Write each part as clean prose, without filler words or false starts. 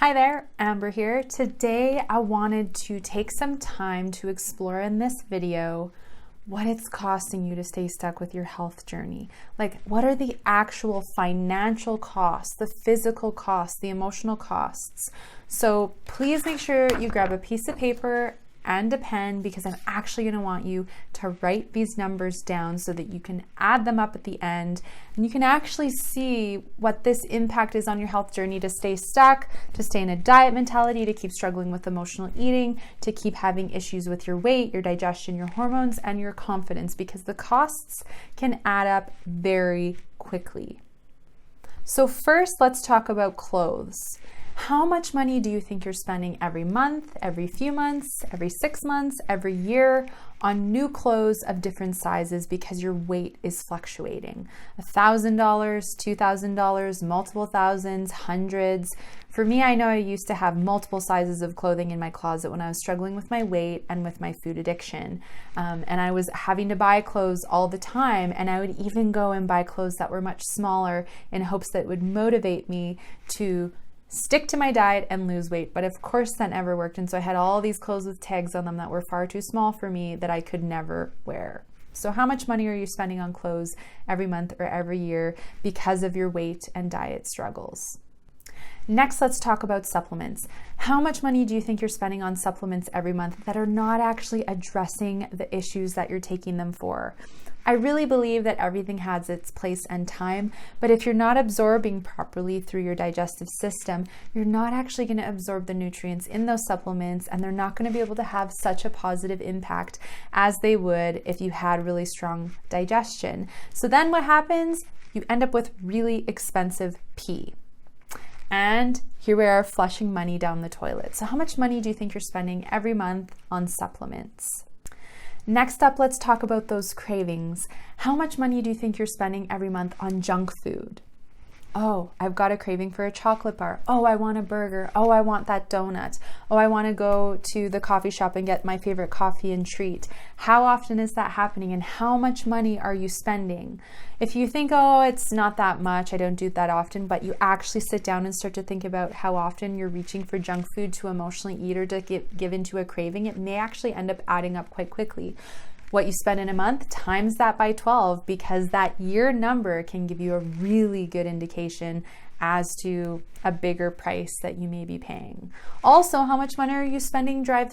Hi there, Amber here. Today I wanted to take some time to explore in this video what it's costing you to stay stuck with your health journey. Like, what are the actual financial costs, the physical costs, the emotional costs? So please make sure you grab a piece of paper and a pen, because I'm actually going to want you to write these numbers down so that you can add them up at the end and you can actually see what this impact is on your health journey to stay stuck, to stay in a diet mentality, to keep struggling with emotional eating, to keep having issues with your weight, your digestion, your hormones, and your confidence, because the costs can add up very quickly. So first, let's talk about clothes. How much money do you think you're spending every month, every few months, every 6 months, every year on new clothes of different sizes because your weight is fluctuating? $1,000, $2,000, multiple thousands, hundreds. For me, I know I used to have multiple sizes of clothing in my closet when I was struggling with my weight and with my food addiction. And I was having to buy clothes all the time. And I would even go and buy clothes that were much smaller in hopes that it would motivate me to stick to my diet and lose weight. But of course that never worked. And so I had all these clothes with tags on them that were far too small for me that I could never wear. So how much money are you spending on clothes every month or every year because of your weight and diet struggles? Next, let's talk about supplements. How much money do you think you're spending on supplements every month that are not actually addressing the issues that you're taking them for? I really believe that everything has its place and time, but if you're not absorbing properly through your digestive system, you're not actually going to absorb the nutrients in those supplements, and they're not going to be able to have such a positive impact as they would if you had really strong digestion. So then what happens? You end up with really expensive pee. And here we are flushing money down the toilet. So how much money do you think you're spending every month on supplements? Next up, let's talk about those cravings. How much money do you think you're spending every month on junk food? Oh, I've got a craving for a chocolate bar. Oh, I want a burger. Oh, I want that donut. Oh, I want to go to the coffee shop and get my favorite coffee and treat. How often is that happening, and how much money are you spending? If you think, oh, it's not that much, I don't do that often, but you actually sit down and start to think about how often you're reaching for junk food to emotionally eat or to give into a craving, it may actually end up adding up quite quickly. What you spend in a month, times that by 12, because that year number can give you a really good indication as to a bigger price that you may be paying. Also, how much money are you spending driving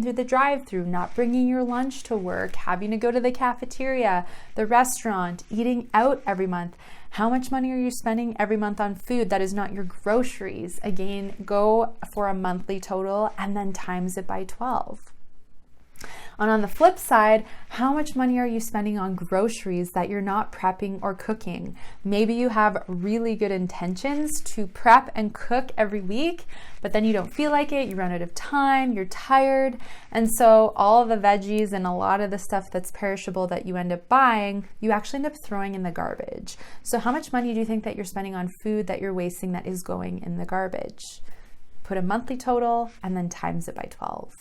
through the drive-thru, not bringing your lunch to work, having to go to the cafeteria, the restaurant, eating out every month? How much money are you spending every month on food that is not your groceries? Again, go for a monthly total and then times it by 12. And on the flip side, how much money are you spending on groceries that you're not prepping or cooking? Maybe you have really good intentions to prep and cook every week, but then you don't feel like it, you run out of time, you're tired, and so all of the veggies and a lot of the stuff that's perishable that you end up buying, you actually end up throwing in the garbage. So how much money do you think that you're spending on food that you're wasting that is going in the garbage? Put a monthly total and then times it by 12.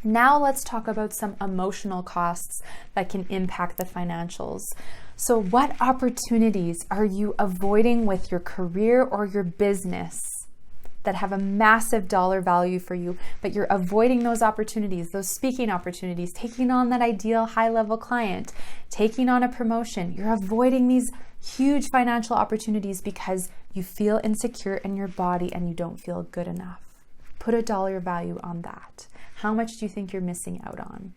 Now let's talk about some emotional costs that can impact the financials. So what opportunities are you avoiding with your career or your business that have a massive dollar value for you, but you're avoiding those opportunities, those speaking opportunities, taking on that ideal high-level client, taking on a promotion? You're avoiding these huge financial opportunities because you feel insecure in your body and you don't feel good enough. Put a dollar value on that. How much do you think you're missing out on?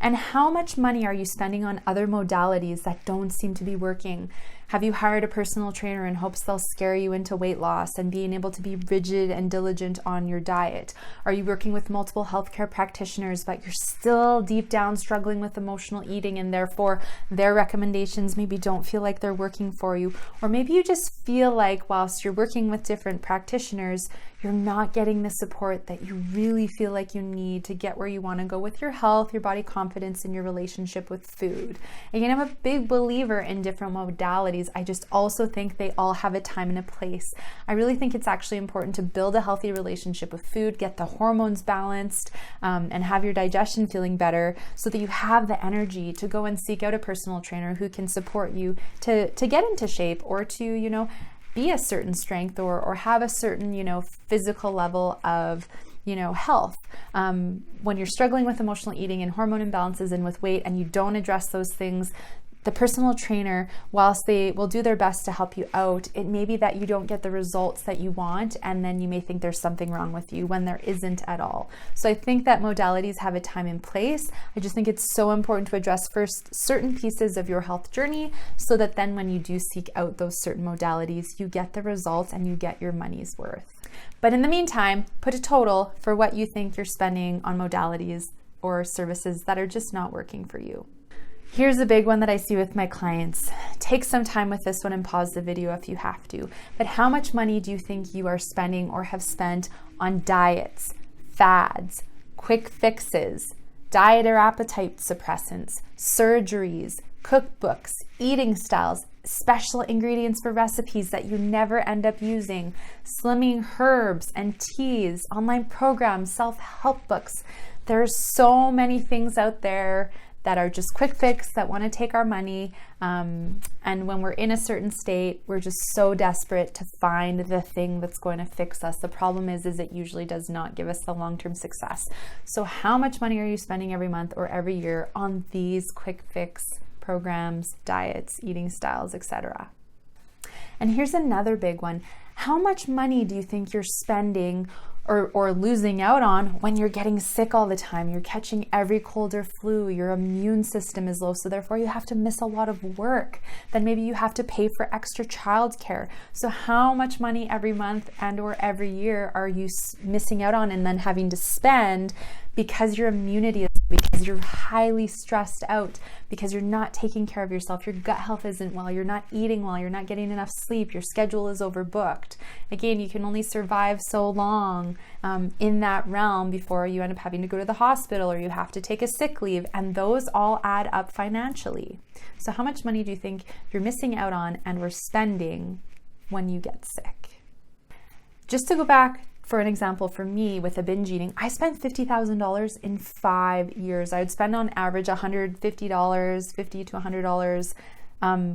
And how much money are you spending on other modalities that don't seem to be working? Have you hired a personal trainer in hopes they'll scare you into weight loss and being able to be rigid and diligent on your diet? Are you working with multiple healthcare practitioners, but you're still deep down struggling with emotional eating, and therefore their recommendations maybe don't feel like they're working for you? Or maybe you just feel like whilst you're working with different practitioners, you're not getting the support that you really feel like you need to get where you want to go with your health, your body confidence, and your relationship with food. Again, I'm a big believer in different modalities. I just also think they all have a time and a place. I really think it's actually important to build a healthy relationship with food, get the hormones balanced, and have your digestion feeling better so that you have the energy to go and seek out a personal trainer who can support you to get into shape or to, be a certain strength or have a certain, physical level of, health. When you're struggling with emotional eating and hormone imbalances and with weight and you don't address those things, the personal trainer, whilst they will do their best to help you out, it may be that you don't get the results that you want, and then you may think there's something wrong with you when there isn't at all. So I think that modalities have a time and place. I just think it's so important to address first certain pieces of your health journey so that then when you do seek out those certain modalities, you get the results and you get your money's worth. But in the meantime, put a total for what you think you're spending on modalities or services that are just not working for you. Here's a big one that I see with my clients. Take some time with this one and pause the video if you have to. But how much money do you think you are spending or have spent on diets, fads, quick fixes, diet or appetite suppressants, surgeries, cookbooks, eating styles, special ingredients for recipes that you never end up using, slimming herbs and teas, online programs, self-help books? There's so many things out there that are just quick fix, that want to take our money. And when we're in a certain state, we're just so desperate to find the thing that's going to fix us. The problem is it usually does not give us the long-term success. So how much money are you spending every month or every year on these quick fix programs, diets, eating styles, etc.? And here's another big one. How much money do you think you're spending or losing out on when you're getting sick all the time? You're catching every cold or flu, your immune system is low, so therefore you have to miss a lot of work. Then maybe you have to pay for extra childcare. So how much money every month and or every year are you missing out on and then having to spend because your immunity is, because you're highly stressed out, because you're not taking care of yourself, your gut health isn't well, you're not eating well, you're not getting enough sleep, your schedule is overbooked. Again, you can only survive so long in that realm before you end up having to go to the hospital or you have to take a sick leave, and those all add up financially. So how much money do you think you're missing out on and we're spending when you get sick? Just to go back, for an example, for me with the binge eating, I spent $50,000 in 5 years. I would spend on average $150, $50 to $100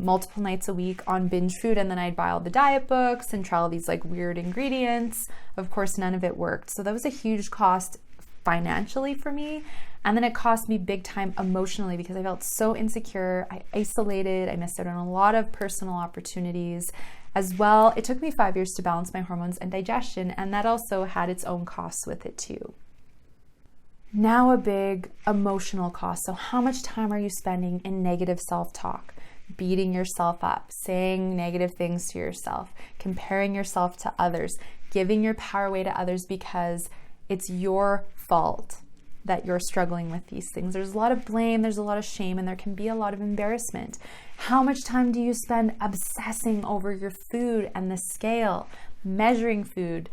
multiple nights a week on binge food, and then I'd buy all the diet books and try all these like weird ingredients. Of course, none of it worked. So that was a huge cost financially for me. And then it cost me big time emotionally because I felt so insecure. I isolated. I missed out on a lot of personal opportunities. As well, it took me 5 years to balance my hormones and digestion, and that also had its own costs with it too. Now a big emotional cost. So how much time are you spending in negative self-talk, beating yourself up, saying negative things to yourself, comparing yourself to others, giving your power away to others because it's your fault that you're struggling with these things? There's a lot of blame, there's a lot of shame, and there can be a lot of embarrassment. How much time do you spend obsessing over your food and the scale, measuring food,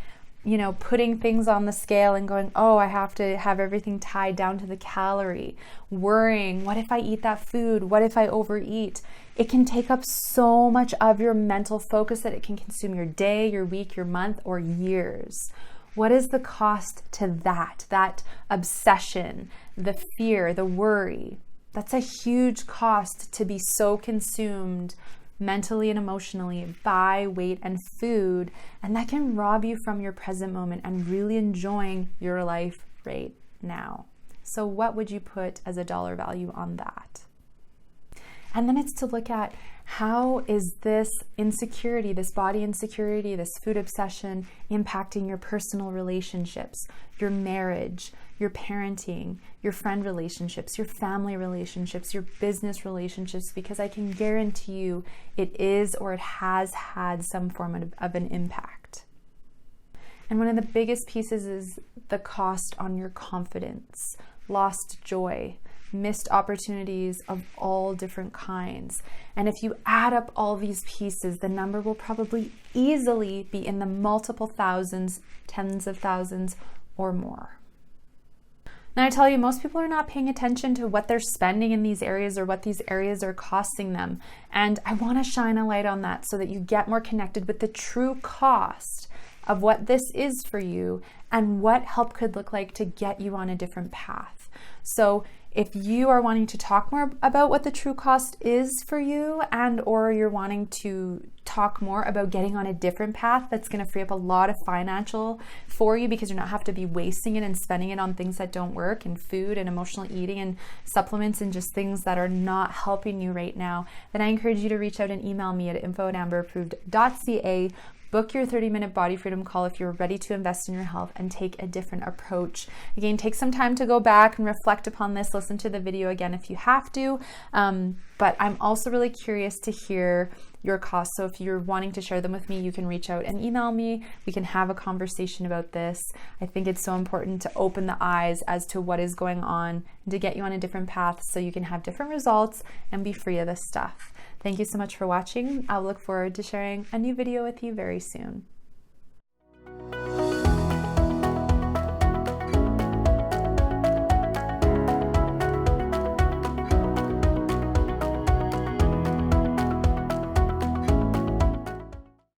putting things on the scale and going, oh, I have to have everything tied down to the calorie, worrying, what if I eat that food? What if I overeat? It can take up so much of your mental focus that it can consume your day, your week, your month, or years. What is the cost to that obsession, the fear, the worry? That's a huge cost to be so consumed mentally and emotionally by weight and food, and that can rob you from your present moment and really enjoying your life right now. So what would you put as a dollar value on that? And then it's to look at, how is this insecurity, this body insecurity, this food obsession impacting your personal relationships, your marriage, your parenting, your friend relationships, your family relationships, your business relationships? Because I can guarantee you it is or it has had some form of an impact. And one of the biggest pieces is the cost on your confidence, lost joy, missed opportunities of all different kinds. And if you add up all these pieces, the number will probably easily be in the multiple thousands, tens of thousands, or more. Now, I tell you, most people are not paying attention to what they're spending in these areas or what these areas are costing them. And I want to shine a light on that so that you get more connected with the true cost of what this is for you and what help could look like to get you on a different path. So if you are wanting to talk more about what the true cost is for you, and or you're wanting to talk more about getting on a different path that's going to free up a lot of financial for you because you're not have to be wasting it and spending it on things that don't work, and food and emotional eating and supplements and just things that are not helping you right now, then I encourage you to reach out and email me at info@amberapproved.ca. Book your 30-minute body freedom call if you're ready to invest in your health and take a different approach. Again, take some time to go back and reflect upon this. Listen to the video again if you have to. But I'm also really curious to hear your costs. So if you're wanting to share them with me, you can reach out and email me. We can have a conversation about this. I think it's so important to open the eyes as to what is going on and to get you on a different path so you can have different results and be free of this stuff. Thank you so much for watching. I'll look forward to sharing a new video with you very soon.